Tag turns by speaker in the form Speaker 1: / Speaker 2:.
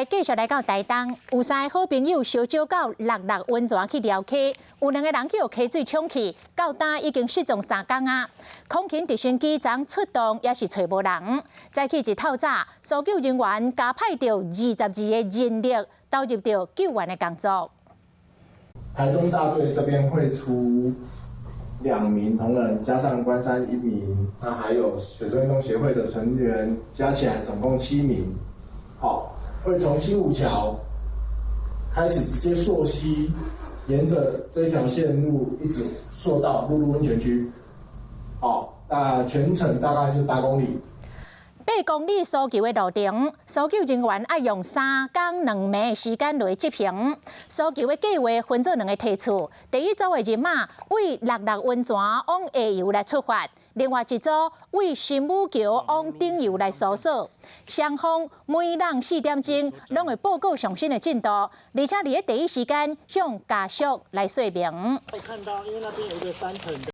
Speaker 1: 继续来到台东，有3个好朋友烧酒到六六温泉去撩溪，有2个人去互溪水冲去，到今已经失踪3天啊。空勤直升机昨出动也是找无人，早起一透早，搜救人员加派到22个人力投入到救援的工作。
Speaker 2: 台东大队这边会出2名同仁，加上关山1名，那还有水中运动协会的成员，加起来总共7名。好，会从新武桥开始直接溯溪，沿着这条线路一直溯到露露温泉区。好，那全程大概是8公里。
Speaker 1: 8公里搜救的路程，搜救人员要用3天2暝的时间来执行。搜救的计划分做2个梯次，第一组的人马为六六温泉往下游来出发，另外一组为新武桥往顶游来搜索。双方每人4点钟拢会报告上新的进度，而且伫第一时间向家属来说明。
Speaker 3: 可以看到，因为那边有一个3层的。